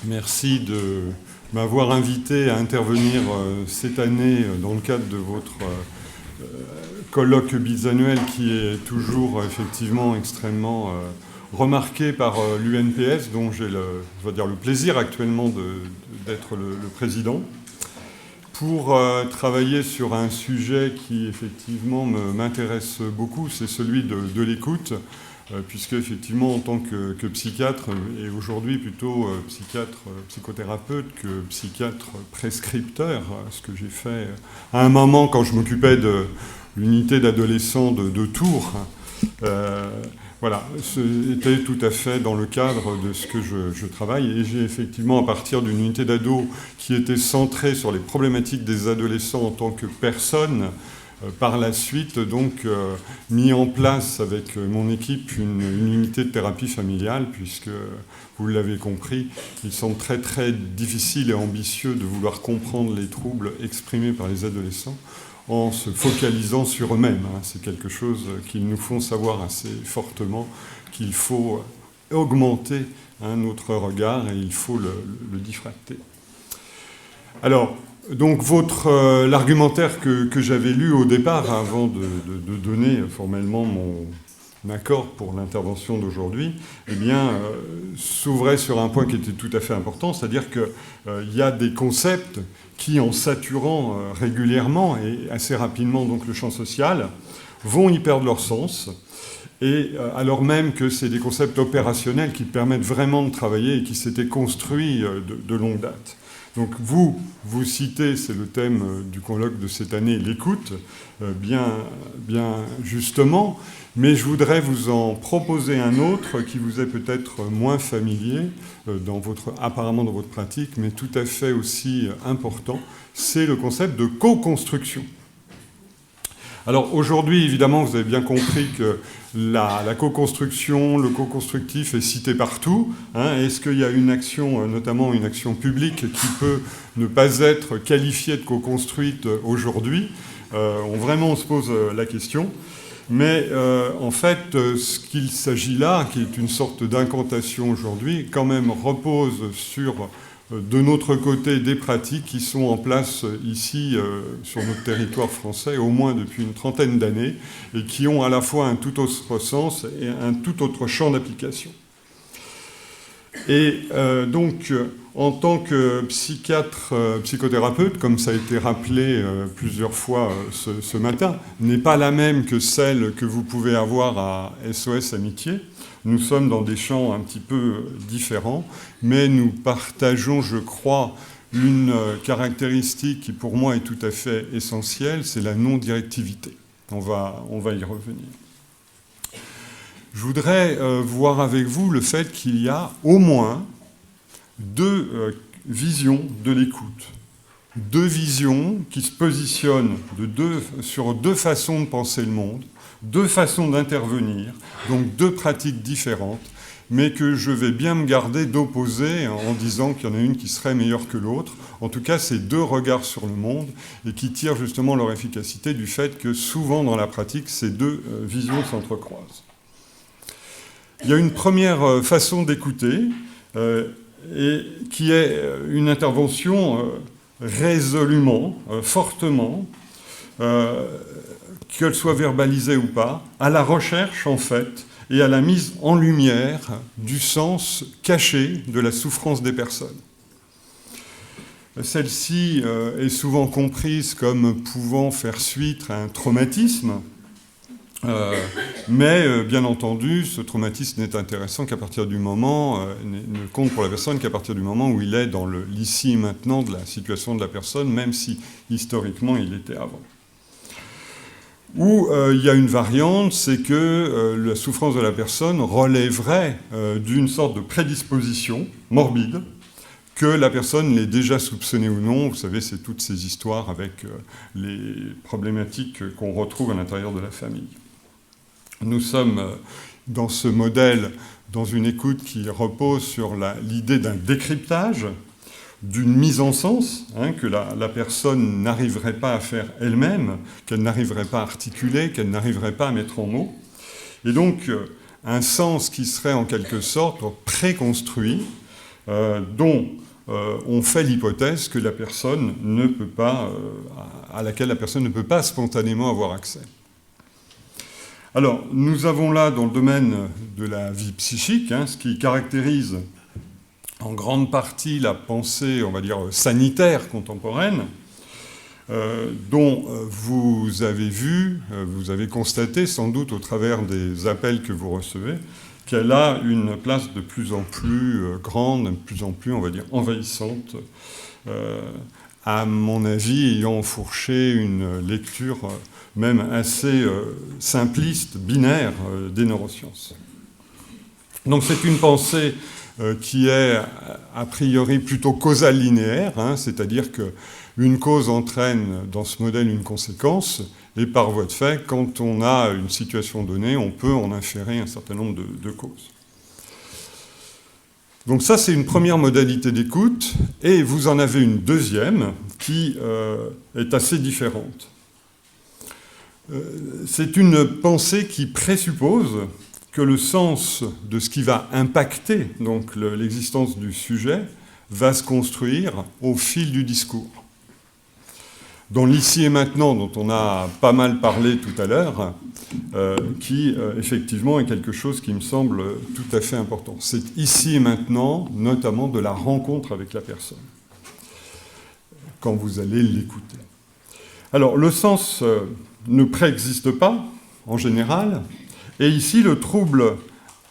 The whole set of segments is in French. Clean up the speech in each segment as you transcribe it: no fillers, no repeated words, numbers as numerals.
Merci de m'avoir invité à intervenir cette année dans le cadre de votre colloque bisannuel qui est toujours effectivement extrêmement remarqué par l'UNPS, dont j'ai le plaisir actuellement d'être le président, pour travailler sur un sujet qui effectivement m'intéresse beaucoup, c'est celui de l'écoute, puisque effectivement en tant que psychiatre, et aujourd'hui plutôt psychiatre, psychothérapeute que psychiatre prescripteur, ce que j'ai fait à un moment quand je m'occupais de l'unité d'adolescents de Tours, voilà, c'était tout à fait dans le cadre de ce que je travaille, et j'ai effectivement, à partir d'une unité d'ado qui était centrée sur les problématiques des adolescents en tant que personnes, par la suite, donc, mis en place avec mon équipe une unité de thérapie familiale, puisque, vous l'avez compris, il semble très très difficile et ambitieux de vouloir comprendre les troubles exprimés par les adolescents en se focalisant sur eux-mêmes. C'est quelque chose qu'ils nous font savoir assez fortement, qu'il faut augmenter notre regard et il faut le diffracter. Alors, donc l'argumentaire que j'avais lu au départ, avant de donner formellement mon accord pour l'intervention d'aujourd'hui, eh bien, s'ouvrait sur un point qui était tout à fait important, c'est-à-dire qu'il y a des concepts qui, en saturant régulièrement et assez rapidement donc le champ social, vont y perdre leur sens, et alors même que c'est des concepts opérationnels qui permettent vraiment de travailler et qui s'étaient construits de longue date. Donc vous citez, c'est le thème du colloque de cette année, l'écoute, bien justement, mais je voudrais vous en proposer un autre qui vous est peut-être moins familier, apparemment dans votre pratique, mais tout à fait aussi important, c'est le concept de co-construction. Alors aujourd'hui, évidemment, vous avez bien compris que la co-construction, le co-constructif est cité partout. Est-ce qu'il y a une action, notamment une action publique, qui peut ne pas être qualifiée de co-construite aujourd'hui? Vraiment, on se pose la question. Mais en fait, ce qu'il s'agit là, qui est une sorte d'incantation aujourd'hui, quand même repose sur, de notre côté, des pratiques qui sont en place ici, sur notre territoire français, au moins depuis une trentaine d'années, et qui ont à la fois un tout autre sens et un tout autre champ d'application. Et donc, en tant que psychiatre, psychothérapeute, comme ça a été rappelé plusieurs fois ce matin, n'est pas la même que celle que vous pouvez avoir à SOS Amitié. Nous sommes dans des champs un petit peu différents, mais nous partageons, je crois, une caractéristique qui pour moi est tout à fait essentielle, c'est la non-directivité. On va y revenir. Je voudrais voir avec vous le fait qu'il y a au moins deux visions de l'écoute. Deux visions qui se positionnent sur deux façons de penser le monde, deux façons d'intervenir, donc deux pratiques différentes, mais que je vais bien me garder d'opposer en disant qu'il y en a une qui serait meilleure que l'autre. En tout cas, c'est deux regards sur le monde et qui tirent justement leur efficacité du fait que souvent dans la pratique, ces deux visions s'entrecroisent. Il y a une première façon d'écouter, et qui est une intervention résolument, fortement, qu'elle soit verbalisée ou pas, à la recherche, en fait, et à la mise en lumière du sens caché de la souffrance des personnes. Celle-ci est souvent comprise comme pouvant faire suite à un traumatisme, mais bien entendu, ce traumatisme n'est intéressant qu'à partir du moment, ne compte pour la personne qu'à partir du moment où il est dans l'ici et maintenant de la situation de la personne, même si historiquement il était avant. Ou il y a une variante, c'est que la souffrance de la personne relèverait d'une sorte de prédisposition morbide, que la personne l'ait déjà soupçonnée ou non. Vous savez, c'est toutes ces histoires avec les problématiques qu'on retrouve à l'intérieur de la famille. Nous sommes dans ce modèle, dans une écoute qui repose sur l'idée d'un décryptage, d'une mise en sens, que la personne n'arriverait pas à faire elle-même, qu'elle n'arriverait pas à articuler, qu'elle n'arriverait pas à mettre en mots. Et donc, un sens qui serait en quelque sorte préconstruit, dont on fait l'hypothèse que la personne ne peut pas, à laquelle la personne ne peut pas spontanément avoir accès. Alors, nous avons là, dans le domaine de la vie psychique, ce qui caractérise en grande partie la pensée, on va dire, sanitaire contemporaine, dont vous avez vu, vous avez constaté sans doute au travers des appels que vous recevez, qu'elle a une place de plus en plus grande, de plus en plus, on va dire, envahissante, à mon avis, ayant fourché une lecture même assez simpliste, binaire des neurosciences. Donc c'est une pensée qui est a priori plutôt causale linéaire, c'est-à-dire qu'une cause entraîne dans ce modèle une conséquence, et par voie de fait, quand on a une situation donnée, on peut en inférer un certain nombre de causes. Donc ça, c'est une première modalité d'écoute, et vous en avez une deuxième qui est assez différente. C'est une pensée qui présuppose que le sens de ce qui va impacter donc l'existence du sujet va se construire au fil du discours. Dans l'ici et maintenant, dont on a pas mal parlé tout à l'heure, qui effectivement est quelque chose qui me semble tout à fait important. C'est ici et maintenant, notamment de la rencontre avec la personne, quand vous allez l'écouter. Alors, le sens ne préexiste pas, en général, et ici, le trouble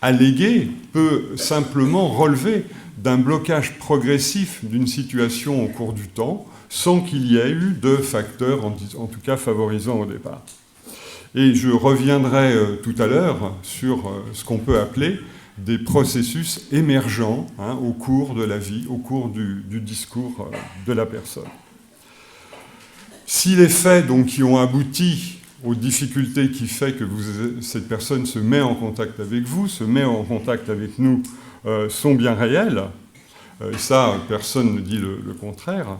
allégué peut simplement relever d'un blocage progressif d'une situation au cours du temps, sans qu'il y ait eu de facteurs, en tout cas favorisants au départ. Et je reviendrai tout à l'heure sur ce qu'on peut appeler des processus émergents au cours de la vie, au cours du discours de la personne. Si les faits donc, qui ont abouti aux difficultés qui fait que cette personne se met en contact avec vous, se met en contact avec nous, sont bien réels, ça, personne ne dit le contraire,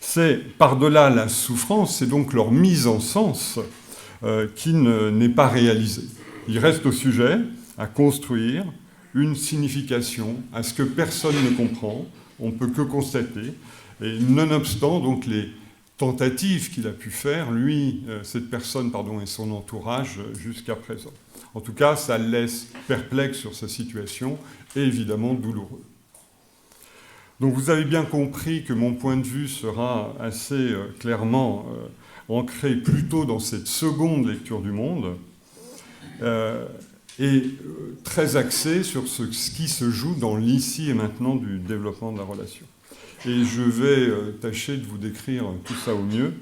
c'est par-delà la souffrance, c'est donc leur mise en sens qui n'est pas réalisée. Il reste au sujet à construire une signification à ce que personne ne comprend, on ne peut que constater, et nonobstant donc les tentatives qu'il a pu faire, lui, cette personne, et son entourage jusqu'à présent. En tout cas, ça le laisse perplexe sur sa situation et évidemment douloureux. Donc vous avez bien compris que mon point de vue sera assez clairement ancré plutôt dans cette seconde lecture du monde et très axé sur ce qui se joue dans l'ici et maintenant du développement de la relation. Et je vais tâcher de vous décrire tout ça au mieux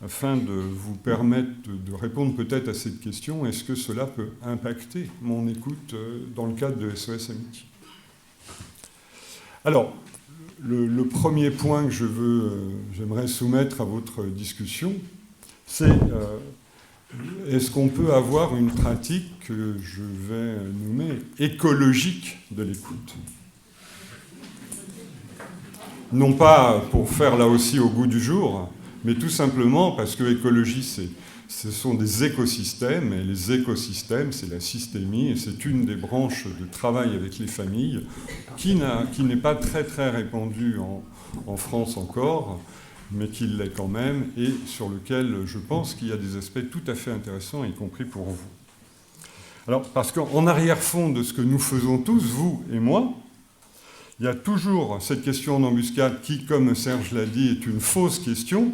afin de vous permettre de répondre peut-être à cette question, est-ce que cela peut impacter mon écoute dans le cadre de SOS Amitié ? Alors, le premier point que j'aimerais soumettre à votre discussion, c'est est-ce qu'on peut avoir une pratique que je vais nommer écologique de l'écoute ? Non pas pour faire là aussi au goût du jour, mais tout simplement parce que l'écologie, ce sont des écosystèmes, et les écosystèmes, c'est la systémie, et c'est une des branches de travail avec les familles qui n'est pas très très répandue en France encore, mais qui l'est quand même, et sur lequel je pense qu'il y a des aspects tout à fait intéressants, y compris pour vous. Alors, parce qu'en arrière-fond de ce que nous faisons tous, vous et moi, il y a toujours cette question en embuscade qui, comme Serge l'a dit, est une fausse question,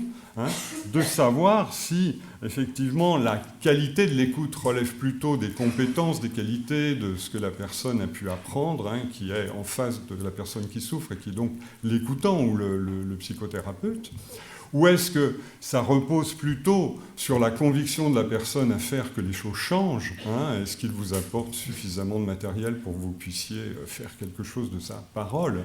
de savoir si, effectivement, la qualité de l'écoute relève plutôt des compétences, des qualités, de ce que la personne a pu apprendre, qui est en face de la personne qui souffre et qui est donc l'écoutant ou le psychothérapeute, ou est-ce que ça repose plutôt sur la conviction de la personne à faire que les choses changent ? Est-ce qu'il vous apporte suffisamment de matériel pour que vous puissiez faire quelque chose de sa parole ?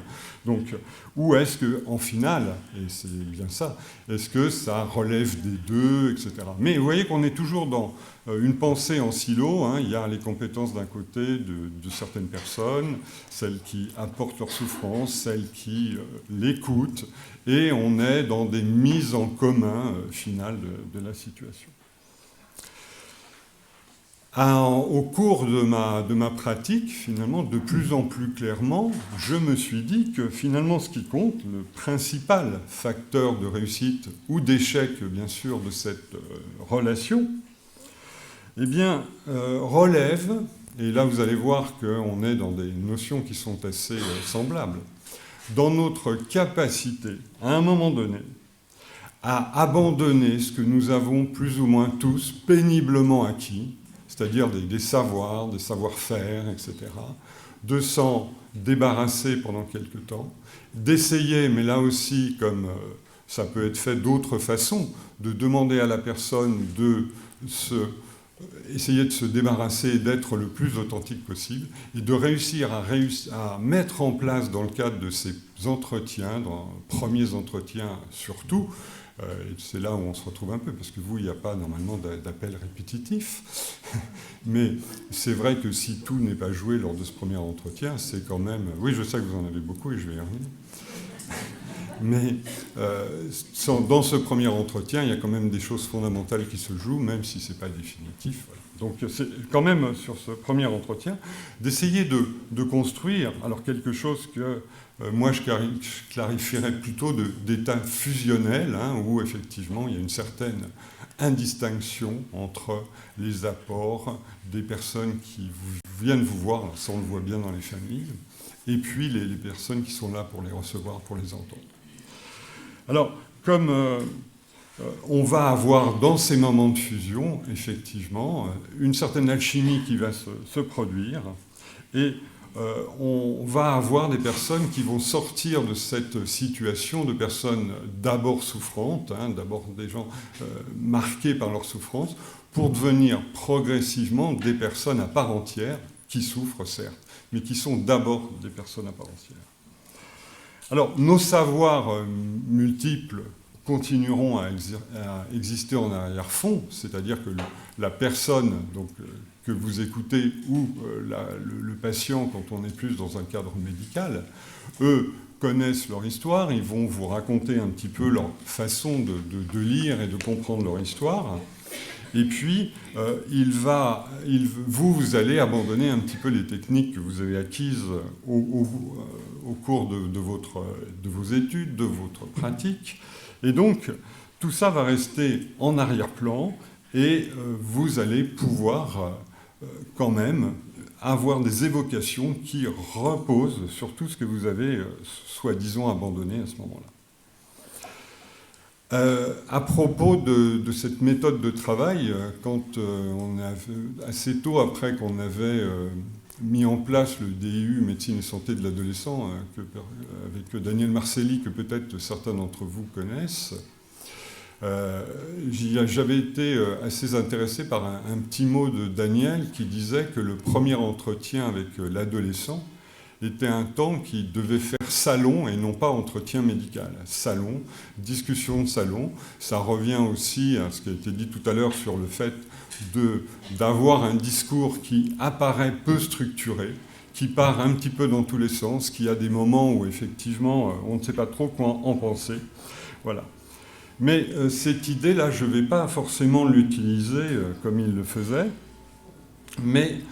Donc, ou est-ce qu'en final, et c'est bien ça, est-ce que ça relève des deux, etc. Mais vous voyez qu'on est toujours dans une pensée en silo. Il y a les compétences d'un côté de certaines personnes, celles qui apportent leur souffrance, celles qui l'écoutent, et on est dans des mises en commun finales de la situation. Au cours de ma pratique, finalement, de plus en plus clairement, je me suis dit que finalement, ce qui compte, le principal facteur de réussite ou d'échec, bien sûr, de cette relation, eh bien, relève, et là vous allez voir qu'on est dans des notions qui sont assez semblables, dans notre capacité, à un moment donné, à abandonner ce que nous avons plus ou moins tous péniblement acquis, c'est-à-dire des savoirs, des savoir-faire, etc., de s'en débarrasser pendant quelque temps, d'essayer, mais là aussi, comme ça peut être fait d'autres façons, de demander à la personne essayer de se débarrasser et d'être le plus authentique possible, et de réussir à mettre en place dans le cadre de ces entretiens, dans les premiers entretiens surtout, c'est là où on se retrouve un peu, parce que vous, il n'y a pas normalement d'appel répétitif. Mais c'est vrai que si tout n'est pas joué lors de ce premier entretien, c'est quand même... Oui, je sais que vous en avez beaucoup et je vais y revenir. Mais dans ce premier entretien, il y a quand même des choses fondamentales qui se jouent, même si ce n'est pas définitif. Voilà. Donc c'est quand même sur ce premier entretien, d'essayer de construire alors quelque chose que moi je clarifierais plutôt d'état fusionnel, hein, où effectivement il y a une certaine indistinction entre les apports des personnes qui viennent vous voir, ça on le voit bien dans les familles, et puis les personnes qui sont là pour les recevoir, pour les entendre. Alors, comme on va avoir dans ces moments de fusion, effectivement, une certaine alchimie qui va se produire, et on va avoir des personnes qui vont sortir de cette situation de personnes d'abord souffrantes, hein, d'abord des gens marqués par leur souffrance, pour devenir progressivement des personnes à part entière, qui souffrent certes, mais qui sont d'abord des personnes à part entière. Alors, nos savoirs multiples continueront à exister en arrière-fond, c'est-à-dire que la personne donc, que vous écoutez ou le patient, quand on est plus dans un cadre médical, eux connaissent leur histoire, ils vont vous raconter un petit peu leur façon de lire et de comprendre leur histoire. Et puis, vous allez abandonner un petit peu les techniques que vous avez acquises au cours de vos études, de votre pratique. Et donc, tout ça va rester en arrière-plan et vous allez pouvoir quand même avoir des évocations qui reposent sur tout ce que vous avez soi-disant abandonné à ce moment-là. À propos de cette méthode de travail, quand assez tôt après qu'on avait mis en place le DU Médecine et Santé de l'adolescent, avec Daniel Marcelli, que peut-être certains d'entre vous connaissent, j'avais été assez intéressé par un petit mot de Daniel qui disait que le premier entretien avec l'adolescent était un temps qui devait faire salon et non pas entretien médical. Salon, discussion de salon, ça revient aussi à ce qui a été dit tout à l'heure sur le fait d'avoir un discours qui apparaît peu structuré, qui part un petit peu dans tous les sens, qui a des moments où effectivement on ne sait pas trop quoi en penser. Voilà. Mais cette idée-là, je ne vais pas forcément l'utiliser comme il le faisait, mais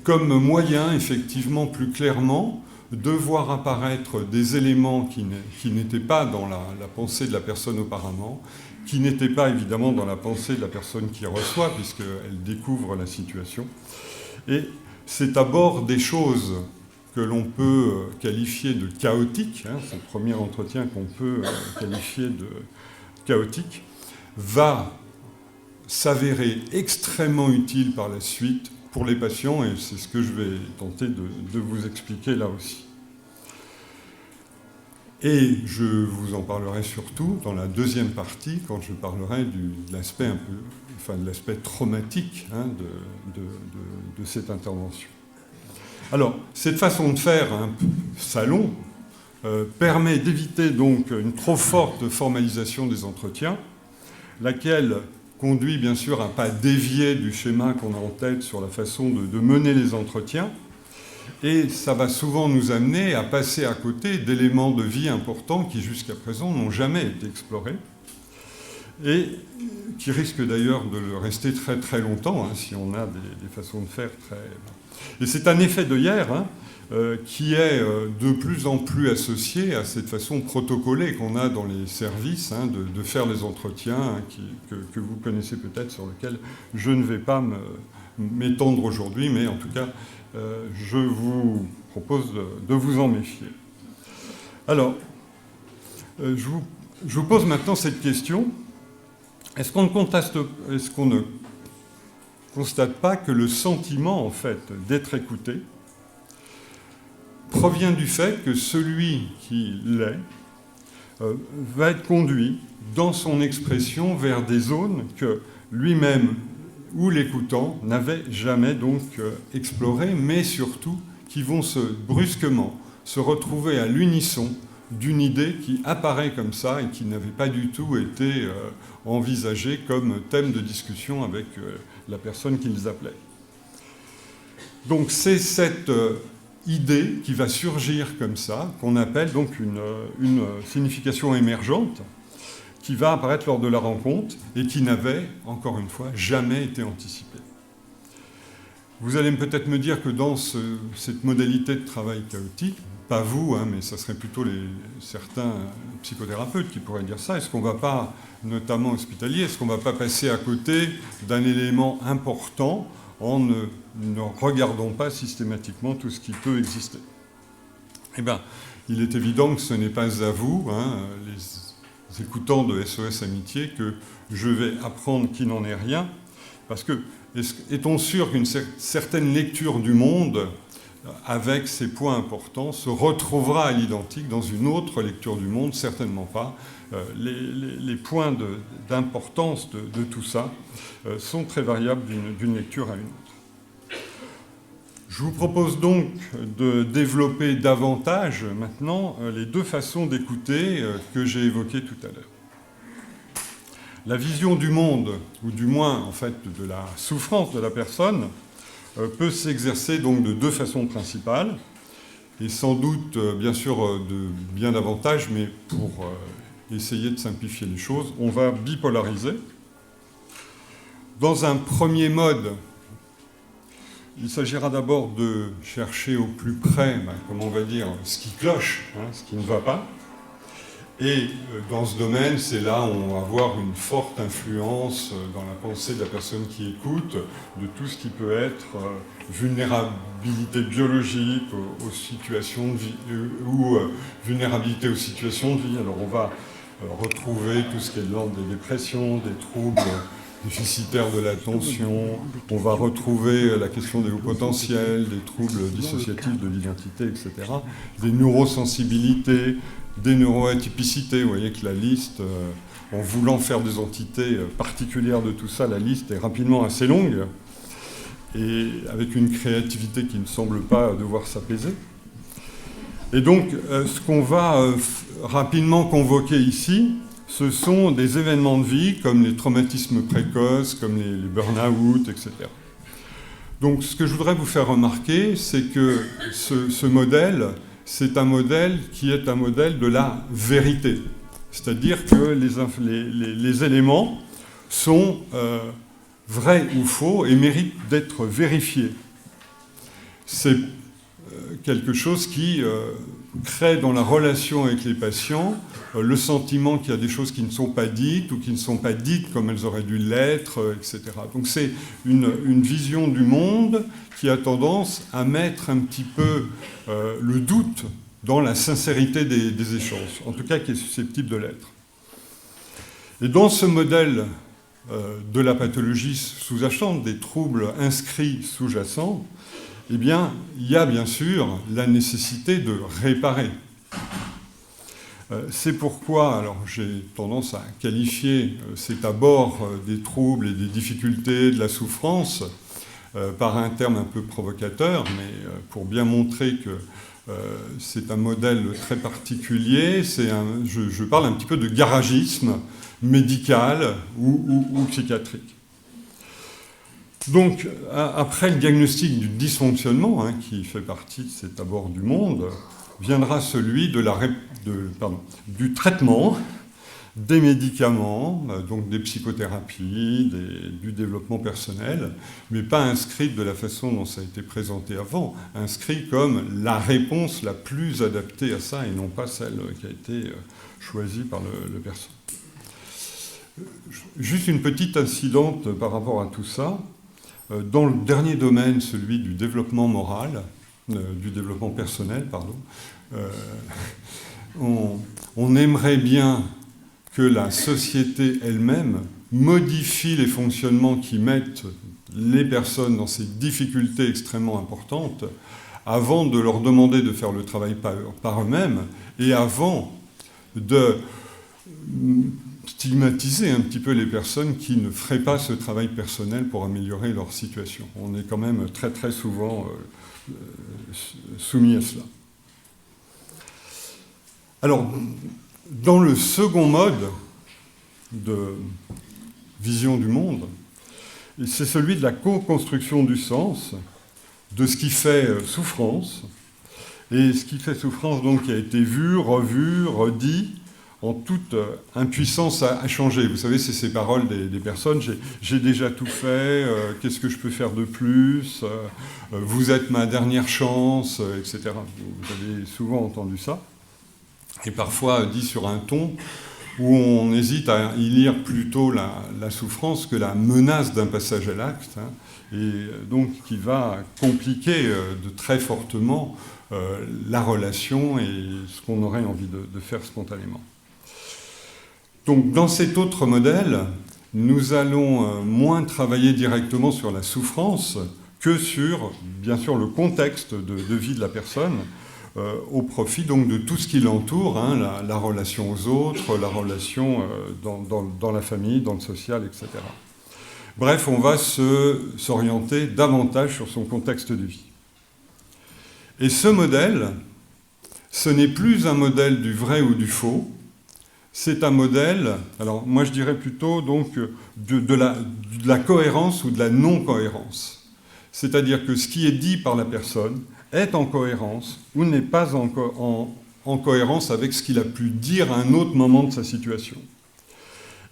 comme moyen, effectivement, plus clairement, de voir apparaître des éléments qui n'étaient pas dans la pensée de la personne auparavant, qui n'étaient pas évidemment dans la pensée de la personne qui reçoit, puisqu'elle découvre la situation. Et c'est d'abord des choses que l'on peut qualifier de chaotiques, hein, c'est le premier entretien qu'on peut qualifier de chaotique, va s'avérer extrêmement utile par la suite pour les patients, et c'est ce que je vais tenter de vous expliquer là aussi. Et je vous en parlerai surtout dans la deuxième partie, quand je parlerai de l'aspect un peu, enfin de l'aspect traumatique hein, de cette intervention. Alors, cette façon de faire un salon permet d'éviter donc une trop forte formalisation des entretiens, laquelle conduit bien sûr à ne pas dévier du schéma qu'on a en tête sur la façon de mener les entretiens. Et ça va souvent nous amener à passer à côté d'éléments de vie importants qui jusqu'à présent n'ont jamais été explorés. et qui risque d'ailleurs de le rester très très longtemps, hein, si on a des façons de faire très... Et c'est un effet d'œillère, hein, qui est de plus en plus associé à cette façon protocolée qu'on a dans les services, hein, de faire les entretiens, hein, que vous connaissez peut-être, sur lequel je ne vais pas m'étendre aujourd'hui, mais en tout cas, je vous propose de vous en méfier. Alors, je vous pose maintenant cette question. Est-ce qu'on ne constate pas que le sentiment, en fait, d'être écouté provient du fait que celui qui l'est va être conduit dans son expression vers des zones que lui-même ou l'écoutant n'avait jamais donc explorées, mais surtout qui vont brusquement se retrouver à l'unisson d'une idée qui apparaît comme ça et qui n'avait pas du tout été envisagée comme thème de discussion avec la personne qu'ils appelaient. Donc c'est cette idée qui va surgir comme ça, qu'on appelle donc une signification émergente, qui va apparaître lors de la rencontre et qui n'avait, encore une fois, jamais été anticipée. Vous allez peut-être me dire que dans cette modalité de travail chaotique, pas vous, hein, mais ça serait plutôt certains psychothérapeutes qui pourraient dire ça, est-ce qu'on ne va pas, notamment hospitalier, est-ce qu'on ne va pas passer à côté d'un élément important en ne regardant pas systématiquement tout ce qui peut exister? Eh bien, il est évident que ce n'est pas à vous, hein, les écoutants de SOS Amitié, que je vais apprendre qu'il n'en est rien, parce que est-on sûr qu'une certaine lecture du monde, avec ces points importants, se retrouvera à l'identique dans une autre lecture du monde? Certainement pas. Les points d'importance de tout ça sont très variables d'une lecture à une autre. Je vous propose donc de développer davantage maintenant les deux façons d'écouter que j'ai évoquées tout à l'heure. La vision du monde, ou du moins en fait de la souffrance de la personne, peut s'exercer donc de deux façons principales, et sans doute bien sûr de bien davantage, mais pour essayer de simplifier les choses, on va bipolariser. Dans un premier mode, il s'agira d'abord de chercher au plus près, comment on va dire, ce qui cloche, hein, ce qui ne va pas. Et dans ce domaine, c'est là où on va avoir une forte influence dans la pensée de la personne qui écoute, de tout ce qui peut être vulnérabilité biologique aux situations de vie, ou vulnérabilité aux situations de vie. Alors on va retrouver tout ce qui est de l'ordre des dépressions, des troubles déficitaires de l'attention, on va retrouver la question des hauts potentiels, des troubles dissociatifs de l'identité, etc., des neurosensibilités, des neuroatypicités. Vous voyez que la liste, en voulant faire des entités particulières de tout ça, la liste est rapidement assez longue, et avec une créativité qui ne semble pas devoir s'apaiser. Et donc, ce qu'on va rapidement convoquer ici, ce sont des événements de vie comme les traumatismes précoces, comme les burn-out, etc. Donc, ce que je voudrais vous faire remarquer, c'est que ce modèle, c'est un modèle qui est un modèle de la vérité. C'est-à-dire que les éléments sont vrais ou faux et méritent d'être vérifiés. C'est quelque chose qui crée dans la relation avec les patients le sentiment qu'il y a des choses qui ne sont pas dites ou qui ne sont pas dites comme elles auraient dû l'être, etc. Donc c'est une vision du monde qui a tendance à mettre un petit peu le doute dans la sincérité des échanges, en tout cas qui est susceptible de l'être. Et dans ce modèle de la pathologie sous-jacente, des troubles inscrits sous-jacents, eh bien, il y a bien sûr la nécessité de réparer. C'est pourquoi, alors j'ai tendance à qualifier cet abord des troubles et des difficultés, de la souffrance, par un terme un peu provocateur, mais pour bien montrer que c'est un modèle très particulier, je parle un petit peu de garagisme médical ou psychiatrique. Donc, après le diagnostic du dysfonctionnement, hein, qui fait partie de cet abord du monde, viendra celui du traitement des médicaments, donc des psychothérapies, du développement personnel, mais pas inscrites de la façon dont ça a été présenté avant, inscrites comme la réponse la plus adaptée à ça et non pas celle qui a été choisie par le perso. Juste une petite incidente par rapport à tout ça. Dans le dernier domaine, celui du développement moral, du développement personnel, pardon, on aimerait bien que la société elle-même modifie les fonctionnements qui mettent les personnes dans ces difficultés extrêmement importantes avant de leur demander de faire le travail par eux-mêmes et avant de stigmatiser un petit peu les personnes qui ne feraient pas ce travail personnel pour améliorer leur situation. On est quand même très très souvent soumis à cela. Alors, dans le second mode de vision du monde, c'est celui de la co-construction du sens, de ce qui fait souffrance, et ce qui fait souffrance donc qui a été vu, revu, redit, en toute impuissance à changer. Vous savez, c'est ces paroles des personnes, j'ai déjà tout fait, qu'est-ce que je peux faire de plus, vous êtes ma dernière chance, etc. Vous avez souvent entendu ça, et parfois dit sur un ton où on hésite à y lire plutôt la souffrance que la menace d'un passage à l'acte, hein, et donc qui va compliquer de très fortement la relation et ce qu'on aurait envie de faire spontanément. Donc, dans cet autre modèle, nous allons moins travailler directement sur la souffrance que sur, bien sûr, le contexte de vie de la personne, au profit donc de tout ce qui l'entoure, hein, la relation aux autres, la relation dans la famille, dans le social, etc. Bref, on va s'orienter davantage sur son contexte de vie. Et ce modèle, ce n'est plus un modèle du vrai ou du faux, c'est un modèle, alors moi je dirais plutôt donc de la cohérence ou de la non-cohérence. C'est-à-dire que ce qui est dit par la personne est en cohérence ou n'est pas en cohérence avec ce qu'il a pu dire à un autre moment de sa situation.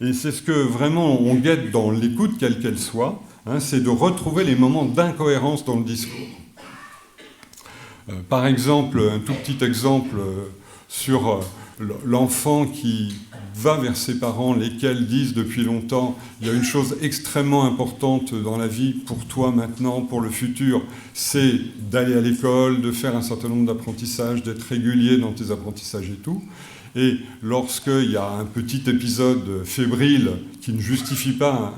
Et c'est ce que vraiment on guette dans l'écoute, quelle qu'elle soit, hein, c'est de retrouver les moments d'incohérence dans le discours. Par exemple, un tout petit exemple sur l'enfant qui va vers ses parents, lesquels disent depuis longtemps « il y a une chose extrêmement importante dans la vie pour toi maintenant, pour le futur, c'est d'aller à l'école, de faire un certain nombre d'apprentissages, d'être régulier dans tes apprentissages et tout ». Et lorsqu'il y a un petit épisode fébrile qui ne justifie pas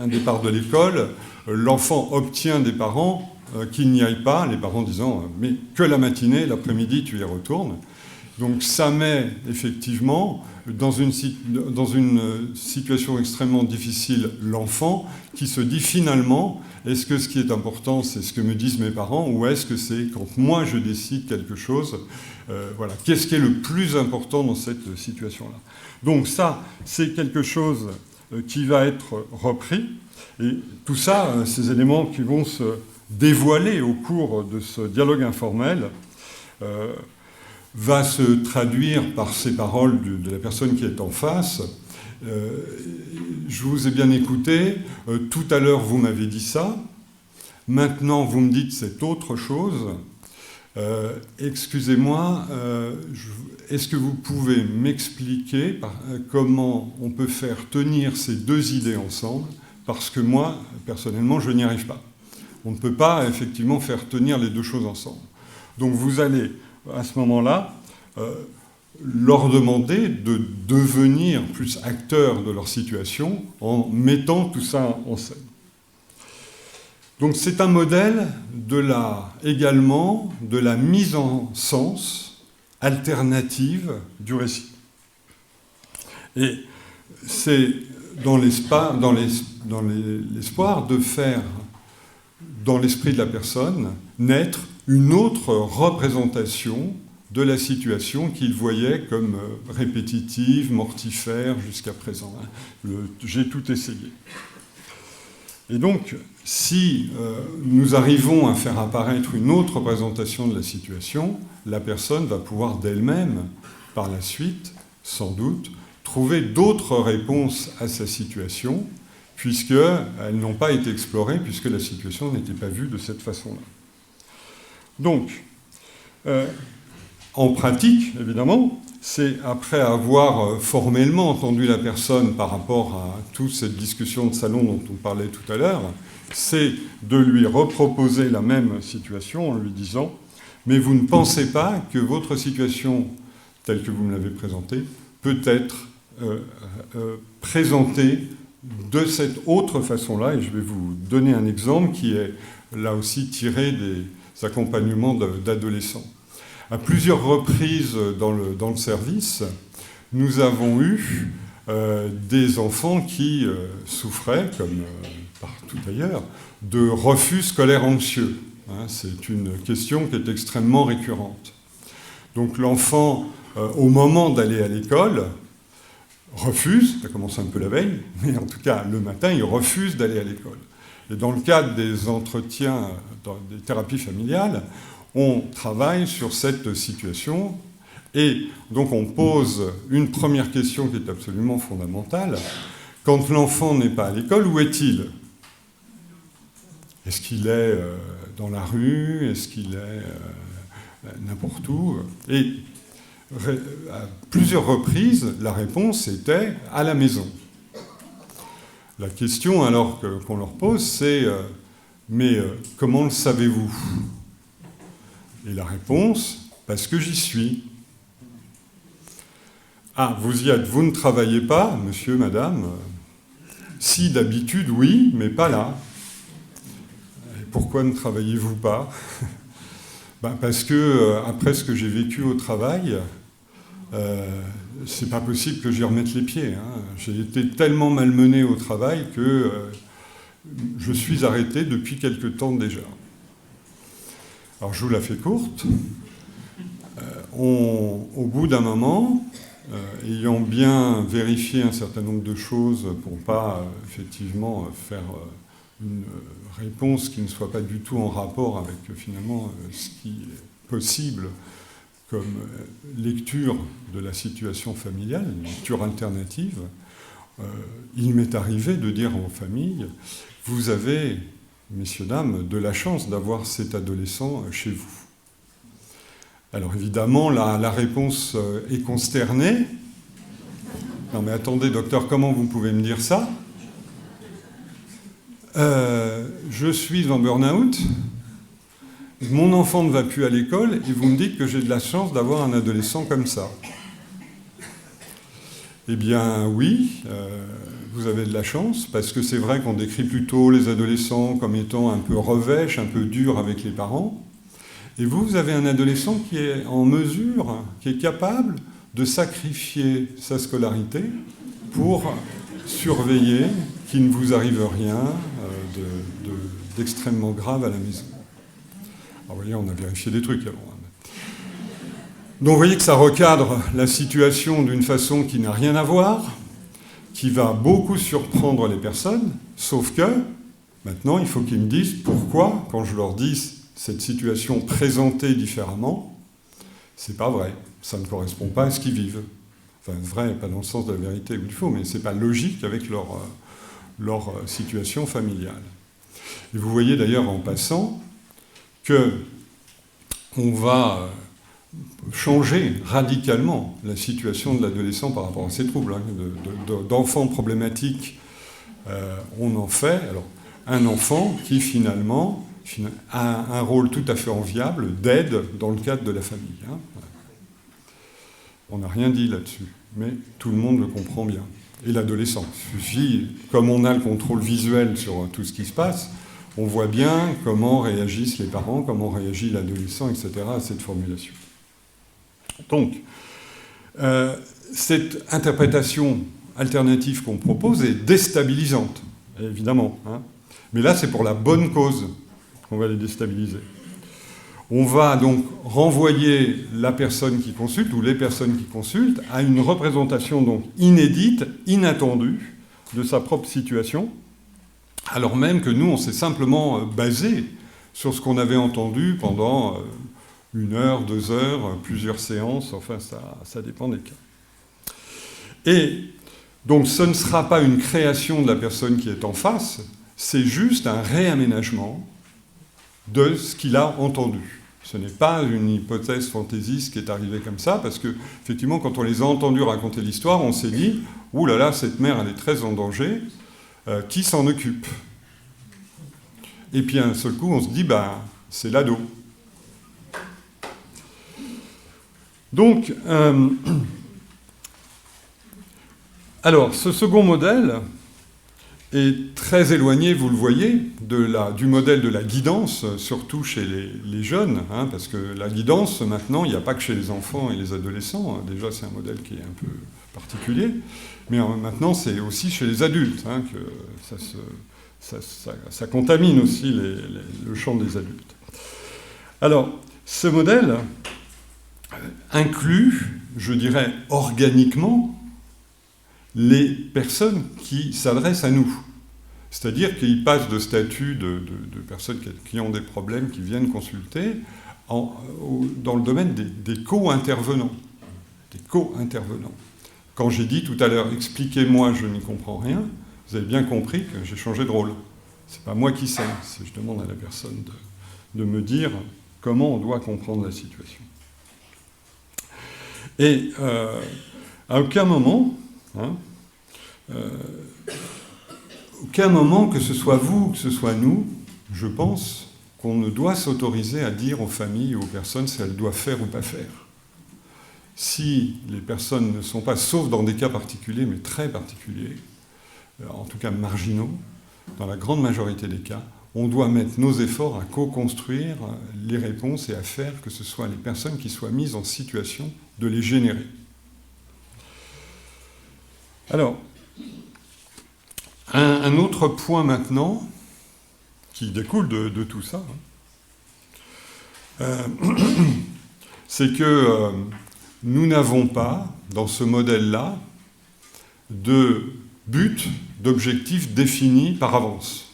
un départ de l'école, l'enfant obtient des parents qu'il n'y aille pas, les parents disant « mais que la matinée, l'après-midi, tu y retournes ». Donc ça met effectivement dans une situation extrêmement difficile l'enfant qui se dit finalement, est-ce que ce qui est important c'est ce que me disent mes parents ou est-ce que c'est quand moi je décide quelque chose, voilà, qu'est-ce qui est le plus important dans cette situation-là. Donc ça, c'est quelque chose qui va être repris et tout ça, ces éléments qui vont se dévoiler au cours de ce dialogue informel, va se traduire par ces paroles de la personne qui est en face. Je vous ai bien écouté, tout à l'heure vous m'avez dit ça, maintenant vous me dites cette autre chose. Excusez-moi, est-ce que vous pouvez m'expliquer comment on peut faire tenir ces deux idées ensemble? Parce que moi, personnellement, je n'y arrive pas. On ne peut pas effectivement faire tenir les deux choses ensemble. Donc vous allez à ce moment-là, leur demander de devenir plus acteurs de leur situation en mettant tout ça en scène. Donc c'est un modèle également de la mise en sens alternative du récit. Et c'est dans l'espoir de faire, dans l'esprit de la personne, naître une autre représentation de la situation qu'il voyait comme répétitive, mortifère jusqu'à présent. J'ai tout essayé. Et donc, si nous arrivons à faire apparaître une autre représentation de la situation, la personne va pouvoir d'elle-même, par la suite, sans doute, trouver d'autres réponses à sa situation, puisqu'elles n'ont pas été explorées, puisque la situation n'était pas vue de cette façon-là. Donc, en pratique, évidemment, c'est après avoir formellement entendu la personne par rapport à toute cette discussion de salon dont on parlait tout à l'heure, c'est de lui reproposer la même situation en lui disant « Mais vous ne pensez pas que votre situation, telle que vous me l'avez présentée, peut être présentée de cette autre façon-là » et je vais vous donner un exemple qui est là aussi tiré des accompagnements d'adolescents. À plusieurs reprises dans le service, nous avons eu des enfants qui souffraient, comme partout ailleurs, de refus scolaire anxieux. C'est une question qui est extrêmement récurrente. Donc l'enfant, au moment d'aller à l'école, refuse, ça commence un peu la veille, mais en tout cas le matin, il refuse d'aller à l'école. Et dans le cadre des entretiens, des thérapies familiales, on travaille sur cette situation et donc on pose une première question qui est absolument fondamentale. Quand l'enfant n'est pas à l'école, où est-il ? Est-ce qu'il est dans la rue ? Est-ce qu'il est n'importe où ? Et à plusieurs reprises, la réponse était « à la maison ». La question alors qu'on leur pose, c'est « mais comment le savez-vous » ? Et la réponse, parce que j'y suis. Ah, vous y êtes, vous ne travaillez pas, monsieur, madame ? Si, d'habitude, oui, mais pas là. Et pourquoi ne travaillez-vous pas ? Parce que, après ce que j'ai vécu au travail, c'est pas possible que j'y remette les pieds. J'ai été tellement malmené au travail que je suis arrêté depuis quelque temps déjà. Alors je vous la fais courte. Au bout d'un moment, ayant bien vérifié un certain nombre de choses pour ne pas effectivement faire une réponse qui ne soit pas du tout en rapport avec finalement ce qui est possible comme lecture de la situation familiale, une lecture alternative, il m'est arrivé de dire aux familles « Vous avez, messieurs, dames, de la chance d'avoir cet adolescent chez vous. » Alors évidemment, la réponse est consternée. « Non mais attendez, docteur, comment vous pouvez me dire ça ? Je suis en burn-out. Mon enfant ne va plus à l'école et vous me dites que j'ai de la chance d'avoir un adolescent comme ça. » Eh bien oui, vous avez de la chance, parce que c'est vrai qu'on décrit plutôt les adolescents comme étant un peu revêches, un peu durs avec les parents. Et vous avez un adolescent qui est en mesure, qui est capable de sacrifier sa scolarité pour surveiller qu'il ne vous arrive rien d'extrêmement grave à la maison. Alors vous voyez, on a vérifié des trucs avant. Donc vous voyez que ça recadre la situation d'une façon qui n'a rien à voir, qui va beaucoup surprendre les personnes, sauf que maintenant il faut qu'ils me disent pourquoi, quand je leur dis cette situation présentée différemment, c'est pas vrai, ça ne correspond pas à ce qu'ils vivent. Enfin vrai, pas dans le sens de la vérité ou du faux, mais c'est pas logique avec leur situation familiale. Et vous voyez d'ailleurs en passant qu'on va changer radicalement la situation de l'adolescent par rapport à ces troubles. D'enfants problématiques, on en fait un enfant qui finalement a un rôle tout à fait enviable d'aide dans le cadre de la famille. On n'a rien dit là-dessus, mais tout le monde le comprend bien. Et l'adolescent, comme on a le contrôle visuel sur tout ce qui se passe, on voit bien comment réagissent les parents, comment réagit l'adolescent, etc. à cette formulation. Donc, cette interprétation alternative qu'on propose est déstabilisante, évidemment. Mais là, c'est pour la bonne cause qu'on va les déstabiliser. On va donc renvoyer la personne qui consulte, ou les personnes qui consultent, à une représentation donc inédite, inattendue, de sa propre situation, alors même que nous, on s'est simplement basé sur ce qu'on avait entendu pendant 1 heure, 2 heures, plusieurs séances, enfin ça dépend des cas. Et donc ce ne sera pas une création de la personne qui est en face, c'est juste un réaménagement de ce qu'il a entendu. Ce n'est pas une hypothèse fantaisiste qui est arrivée comme ça, parce que, effectivement, quand on les a entendus raconter l'histoire, on s'est dit « Ouh là là, cette mère, elle est très en danger, qui s'en occupe ?» Et puis, à un seul coup, on se dit « Bah, c'est l'ado. » Donc, alors, ce second modèle est très éloigné, vous le voyez, du modèle de la guidance, surtout chez les jeunes, hein, parce que la guidance, maintenant, il n'y a pas que chez les enfants et les adolescents. Déjà, c'est un modèle qui est un peu particulier, mais maintenant, c'est aussi chez les adultes, hein, que ça contamine aussi le champ des adultes. Alors, ce modèle inclut, je dirais, organiquement, les personnes qui s'adressent à nous. C'est-à-dire qu'ils passent de statut de personnes qui ont des problèmes, qui viennent consulter, dans le domaine des co-intervenants. Des co-intervenants. Quand j'ai dit tout à l'heure « expliquez-moi, je n'y comprends rien », vous avez bien compris que j'ai changé de rôle. C'est pas moi qui sais, je demande à la personne de me dire comment on doit comprendre la situation. Et à aucun moment... aucun moment, que ce soit vous, que ce soit nous, je pense qu'on ne doit s'autoriser à dire aux familles ou aux personnes si elles doivent faire ou pas faire. Si les personnes ne sont pas, sauf dans des cas particuliers, mais très particuliers, en tout cas marginaux, dans la grande majorité des cas, on doit mettre nos efforts à co-construire les réponses et à faire que ce soit les personnes qui soient mises en situation de les générer. Alors, un autre point maintenant, qui découle de tout ça, c'est que nous n'avons pas, dans ce modèle-là, de but, d'objectif défini par avance.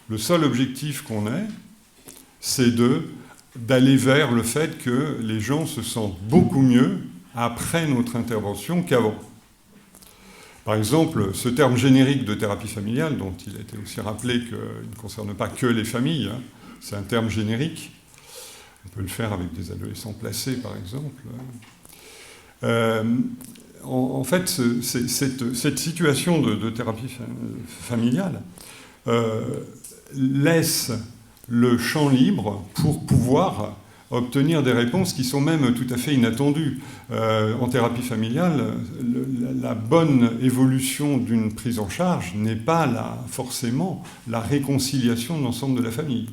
Le seul objectif qu'on ait, c'est d'aller vers le fait que les gens se sentent beaucoup mieux après notre intervention qu'avant. Par exemple, ce terme générique de thérapie familiale, dont il a été aussi rappelé qu'il ne concerne pas que les familles, hein, c'est un terme générique. On peut le faire avec des adolescents placés, par exemple. En fait, cette situation de thérapie familiale laisse le champ libre pour pouvoir obtenir des réponses qui sont même tout à fait inattendues. En thérapie familiale, la bonne évolution d'une prise en charge n'est pas forcément la réconciliation de l'ensemble de la famille.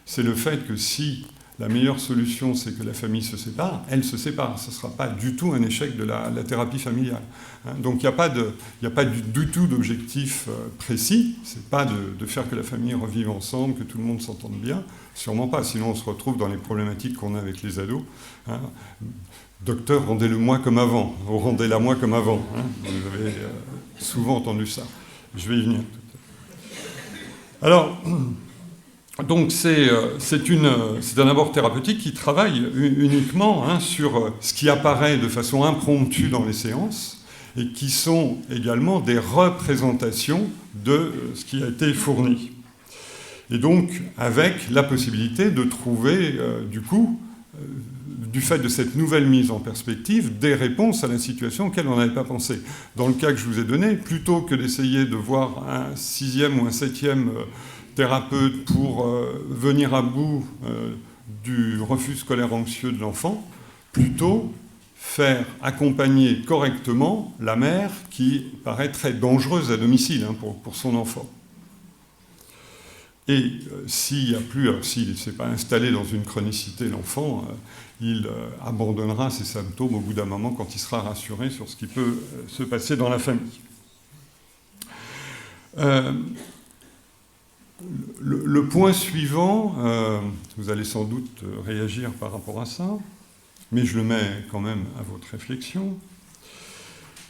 C'est le fait que si la meilleure solution, c'est que la famille se sépare, elle se sépare. Ce ne sera pas du tout un échec de la thérapie familiale. Donc il n'y a pas du tout d'objectif précis. Ce n'est pas de faire que la famille revive ensemble, que tout le monde s'entende bien. Sûrement pas, sinon on se retrouve dans les problématiques qu'on a avec les ados. Docteur, rendez-le-moi comme avant, ou rendez-la moi comme avant. Vous avez souvent entendu ça. Je vais y venir. Alors... Donc c'est un abord thérapeutique qui travaille uniquement sur ce qui apparaît de façon impromptue dans les séances et qui sont également des représentations de ce qui a été fourni. Et donc avec la possibilité de trouver du fait de cette nouvelle mise en perspective, des réponses à la situation auxquelles on n'avait pas pensé. Dans le cas que je vous ai donné, plutôt que d'essayer de voir un 6e ou un 7e thérapeute pour venir à bout du refus scolaire anxieux de l'enfant, plutôt faire accompagner correctement la mère qui paraît très dangereuse à domicile pour son enfant. Et s'il ne s'est pas installé dans une chronicité, l'enfant, il abandonnera ses symptômes au bout d'un moment quand il sera rassuré sur ce qui peut se passer dans la famille. Le point suivant, vous allez sans doute réagir par rapport à ça, mais je le mets quand même à votre réflexion,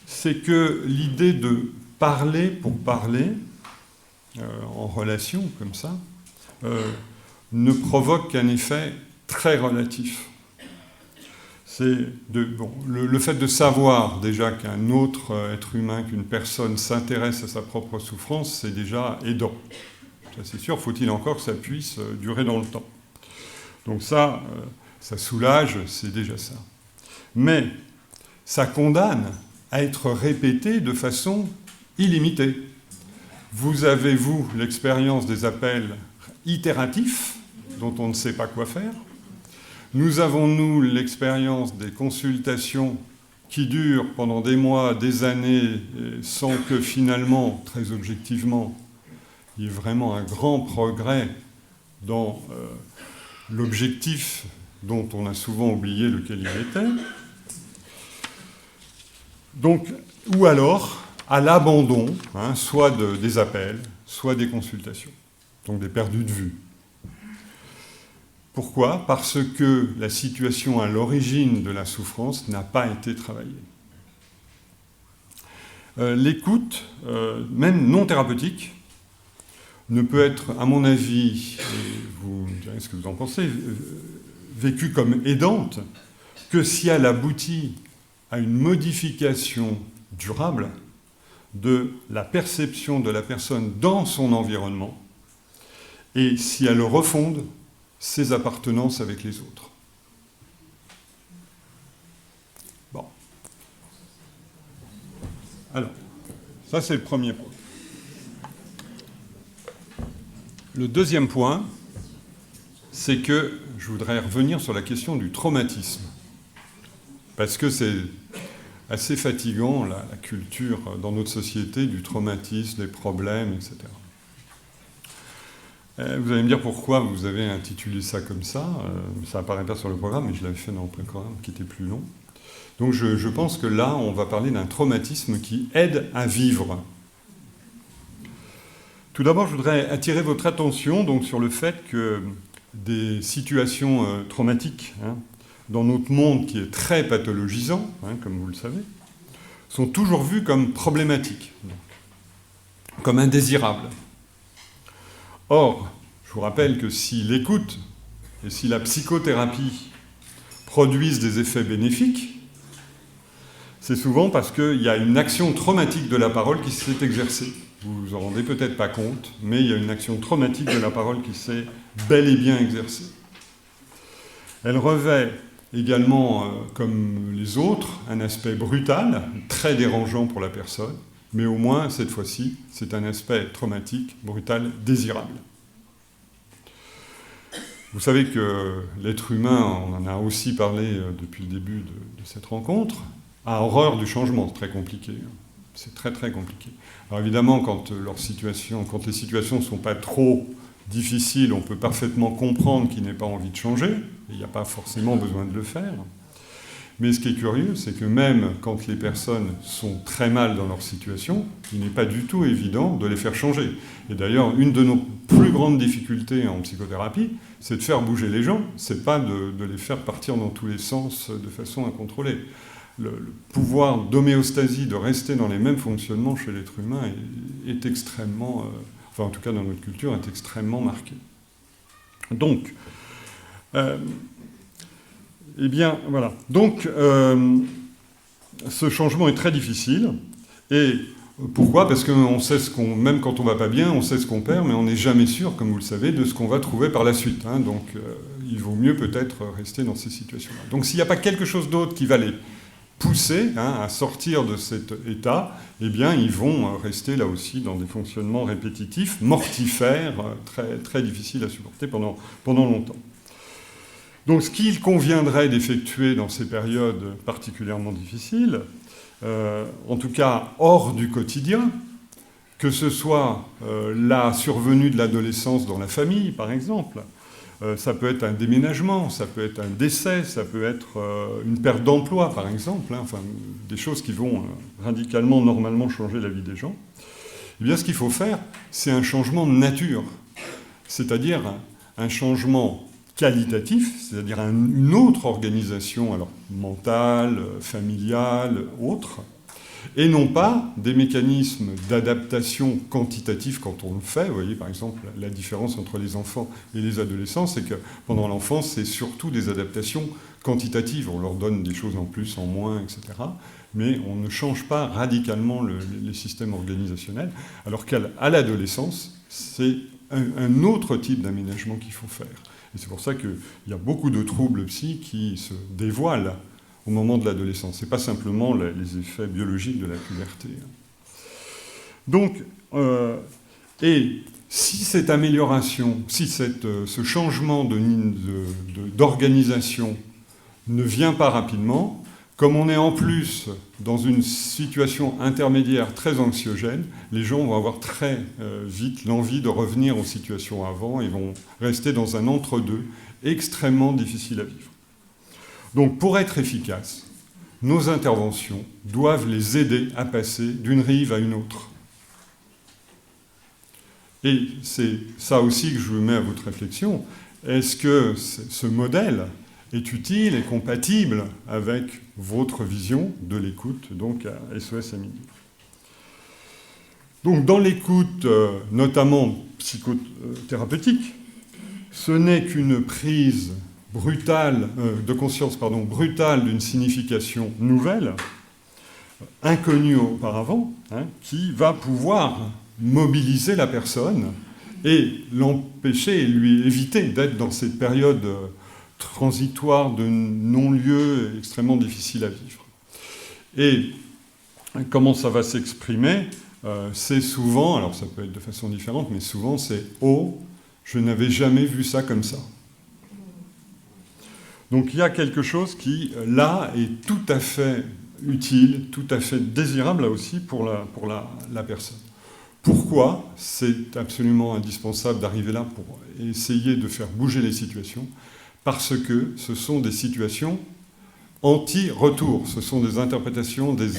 c'est que l'idée de parler pour parler, en relation comme ça, ne provoque qu'un effet très relatif. Le fait de savoir déjà qu'un autre être humain, qu'une personne s'intéresse à sa propre souffrance, c'est déjà aidant. Ça c'est sûr, faut-il encore que ça puisse durer dans le temps. Donc ça soulage, c'est déjà ça. Mais ça condamne à être répété de façon illimitée. Vous avez, vous, l'expérience des appels itératifs, dont on ne sait pas quoi faire. Nous avons, nous, l'expérience des consultations qui durent pendant des mois, des années, sans que finalement, très objectivement, il y ait vraiment un grand progrès dans l'objectif dont on a souvent oublié lequel il était. Donc, ou alors à l'abandon, soit des appels, soit des consultations, donc des perdus de vue. Pourquoi ? Parce que la situation à l'origine de la souffrance n'a pas été travaillée. L'écoute, même non thérapeutique, ne peut être, à mon avis, et vous me direz ce que vous en pensez, vécue comme aidante que si elle aboutit à une modification durable de la perception de la personne dans son environnement et si elle refonde ses appartenances avec les autres. Bon. Alors, ça c'est le premier point. Le deuxième point, c'est que je voudrais revenir sur la question du traumatisme. Parce que c'est assez fatigant, la culture dans notre société du traumatisme, des problèmes, etc. Vous allez me dire pourquoi vous avez intitulé ça comme ça. Ça n'apparaît pas sur le programme, mais je l'avais fait dans un programme qui était plus long. Donc je pense que là, on va parler d'un traumatisme qui aide à vivre. Tout d'abord, je voudrais attirer votre attention donc, sur le fait que des situations traumatiques, dans notre monde qui est très pathologisant, comme vous le savez, sont toujours vues comme problématiques, donc, comme indésirables. Or, je vous rappelle que si l'écoute et si la psychothérapie produisent des effets bénéfiques, c'est souvent parce qu'il y a une action traumatique de la parole qui s'est exercée. Vous vous en rendez peut-être pas compte, mais il y a une action traumatique de la parole qui s'est bel et bien exercée. Elle revêt également, comme les autres, un aspect brutal, très dérangeant pour la personne, mais au moins, cette fois-ci, c'est un aspect traumatique, brutal, désirable. Vous savez que l'être humain, on en a aussi parlé depuis le début de cette rencontre, a horreur du changement, c'est très compliqué. C'est très très compliqué. Alors évidemment, quand les situations ne sont pas trop difficiles, on peut parfaitement comprendre qu'il n'ait pas envie de changer, et il n'y a pas forcément besoin de le faire. Mais ce qui est curieux, c'est que même quand les personnes sont très mal dans leur situation, il n'est pas du tout évident de les faire changer. Et d'ailleurs, une de nos plus grandes difficultés en psychothérapie, c'est de faire bouger les gens, c'est pas de les faire partir dans tous les sens de façon incontrôlée. Le pouvoir d'homéostasie, de rester dans les mêmes fonctionnements chez l'être humain est extrêmement, enfin en tout cas dans notre culture, est extrêmement marqué. Donc, eh bien, voilà. Donc, ce changement est très difficile. Et pourquoi ? Parce qu'on sait même quand on ne va pas bien, on sait ce qu'on perd, mais on n'est jamais sûr, comme vous le savez, de ce qu'on va trouver par la suite. Donc, il vaut mieux peut-être rester dans ces situations-là. Donc, s'il n'y a pas quelque chose d'autre qui va les pousser à sortir de cet état, eh bien, ils vont rester là aussi dans des fonctionnements répétitifs, mortifères, très, très difficiles à supporter pendant longtemps. Donc, ce qu'il conviendrait d'effectuer dans ces périodes particulièrement difficiles, en tout cas hors du quotidien, que ce soit la survenue de l'adolescence dans la famille, par exemple, ça peut être un déménagement, ça peut être un décès, ça peut être une perte d'emploi, par exemple, enfin, des choses qui vont radicalement, normalement changer la vie des gens. Eh bien, ce qu'il faut faire, c'est un changement de nature, c'est-à-dire un changement qualitatif, c'est-à-dire une autre organisation, alors mentale, familiale, autre, et non pas des mécanismes d'adaptation quantitative quand on le fait. Vous voyez, par exemple, la différence entre les enfants et les adolescents, c'est que pendant l'enfance, c'est surtout des adaptations quantitatives. On leur donne des choses en plus, en moins, etc. Mais on ne change pas radicalement les systèmes organisationnels, alors qu'à l'adolescence, c'est un autre type d'aménagement qu'il faut faire. Et c'est pour ça qu'il y a beaucoup de troubles psy qui se dévoilent au moment de l'adolescence. Ce n'est pas simplement les effets biologiques de la puberté. Donc, et si cette amélioration, si ce changement d'organisation ne vient pas rapidement, comme on est en plus dans une situation intermédiaire très anxiogène, les gens vont avoir très vite l'envie de revenir aux situations avant et vont rester dans un entre-deux extrêmement difficile à vivre. Donc pour être efficaces, nos interventions doivent les aider à passer d'une rive à une autre. Et c'est ça aussi que je vous mets à votre réflexion. Est-ce que ce modèle est utile et compatible avec votre vision de l'écoute, donc à SOS Amitié? Donc dans l'écoute, notamment psychothérapeutique, ce n'est qu'une prise brutale, de conscience brutale d'une signification nouvelle, inconnue auparavant, qui va pouvoir mobiliser la personne et l'empêcher et lui éviter d'être dans cette période transitoire de non-lieu extrêmement difficile à vivre. Et comment ça va s'exprimer? C'est souvent, alors ça peut être de façon différente, mais souvent c'est « Oh, je n'avais jamais vu ça comme ça ». Donc il y a quelque chose qui, là, est tout à fait utile, tout à fait désirable, là aussi, pour la personne. Pourquoi c'est absolument indispensable d'arriver là pour essayer de faire bouger les situations? Parce que ce sont des situations anti-retour, ce sont des interprétations des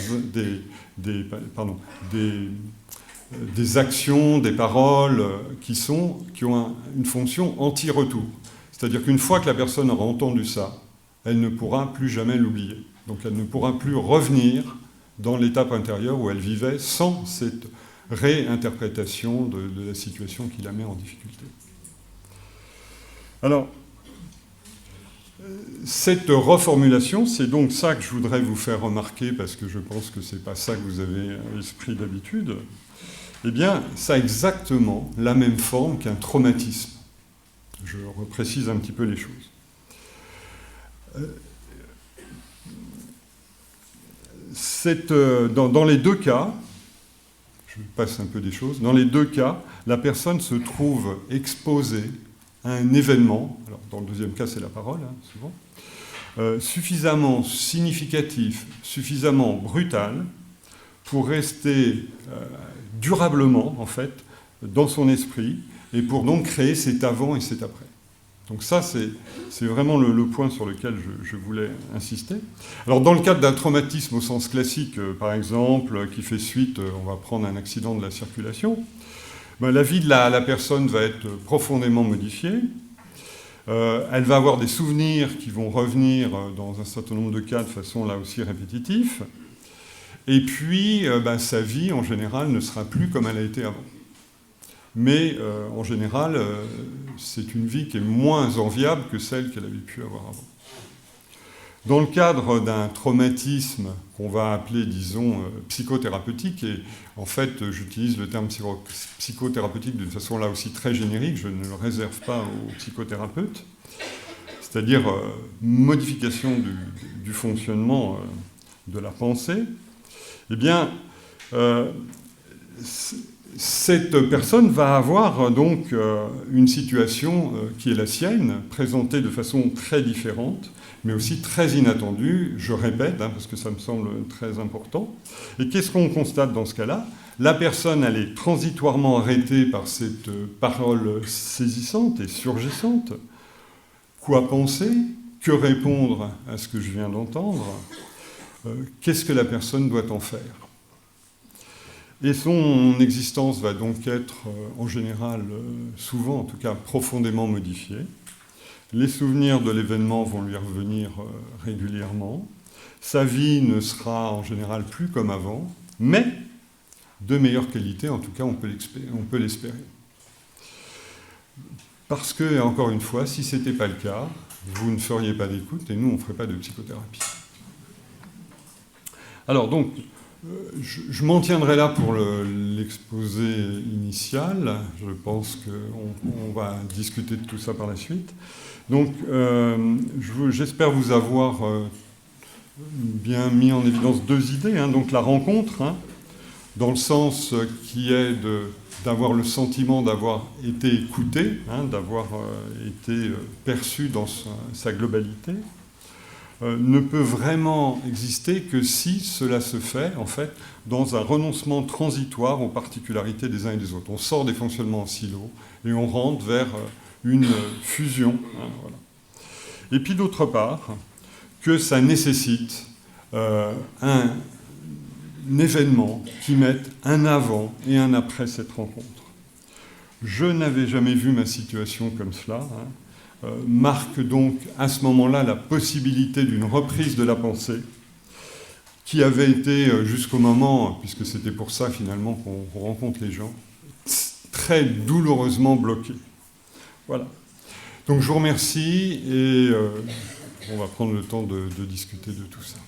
actions, des paroles qui ont une fonction anti-retour. C'est-à-dire qu'une fois que la personne aura entendu ça, elle ne pourra plus jamais l'oublier. Donc elle ne pourra plus revenir dans l'étape intérieure où elle vivait sans cette réinterprétation de la situation qui la met en difficulté. Alors, cette reformulation, c'est donc ça que je voudrais vous faire remarquer, parce que je pense que ce n'est pas ça que vous avez à l'esprit d'habitude. Eh bien, ça a exactement la même forme qu'un traumatisme. Je reprécise un petit peu les choses. Dans les deux cas, je passe un peu des choses, dans les deux cas, la personne se trouve exposée à un événement, alors dans le deuxième cas c'est la parole, souvent, suffisamment significatif, suffisamment brutal, pour rester durablement, en fait, dans son esprit, et pour donc créer cet avant et cet après. Donc ça, c'est vraiment le point sur lequel je voulais insister. Alors dans le cadre d'un traumatisme au sens classique, par exemple, qui fait suite, on va prendre un accident de la circulation, la vie de la personne va être profondément modifiée. Elle va avoir des souvenirs qui vont revenir dans un certain nombre de cas de façon là aussi répétitive. Et puis, sa vie, en général, ne sera plus comme elle a été avant. Mais, en général, c'est une vie qui est moins enviable que celle qu'elle avait pu avoir avant. Dans le cadre d'un traumatisme qu'on va appeler, disons, psychothérapeutique, et en fait, j'utilise le terme psychothérapeutique d'une façon là aussi très générique, je ne le réserve pas aux psychothérapeutes, c'est-à-dire modification du fonctionnement de la pensée, eh bien, cette personne va avoir donc une situation qui est la sienne, présentée de façon très différente, mais aussi très inattendue, je répète, parce que ça me semble très important. Et qu'est-ce qu'on constate dans ce cas-là? La personne, elle est transitoirement arrêtée par cette parole saisissante et surgissante. Quoi penser? Que répondre à ce que je viens d'entendre? Qu'est-ce que la personne doit en faire? Et son existence va donc être, en général, souvent en tout cas, profondément modifiée. Les souvenirs de l'événement vont lui revenir régulièrement. Sa vie ne sera en général plus comme avant, mais de meilleure qualité, en tout cas on peut l'espérer. Parce que, encore une fois, si ce n'était pas le cas, vous ne feriez pas d'écoute et nous, on ne ferait pas de psychothérapie. Alors donc, je m'en tiendrai là pour l'exposé initial. Je pense qu'on va discuter de tout ça par la suite. Donc, j'espère vous avoir bien mis en évidence deux idées. Donc, la rencontre, dans le sens qui est d'avoir le sentiment d'avoir été écouté, d'avoir été perçu dans sa globalité, ne peut vraiment exister que si cela se fait, en fait, dans un renoncement transitoire aux particularités des uns et des autres. On sort des fonctionnements en silo et on rentre vers une fusion. Voilà. Et puis d'autre part, que ça nécessite un événement qui mette un avant et un après cette rencontre. Je n'avais jamais vu ma situation comme cela. Marque donc à ce moment-là la possibilité d'une reprise de la pensée qui avait été jusqu'au moment, puisque c'était pour ça finalement qu'on rencontre les gens, très douloureusement bloquée. Voilà. Donc je vous remercie et on va prendre le temps de discuter de tout ça.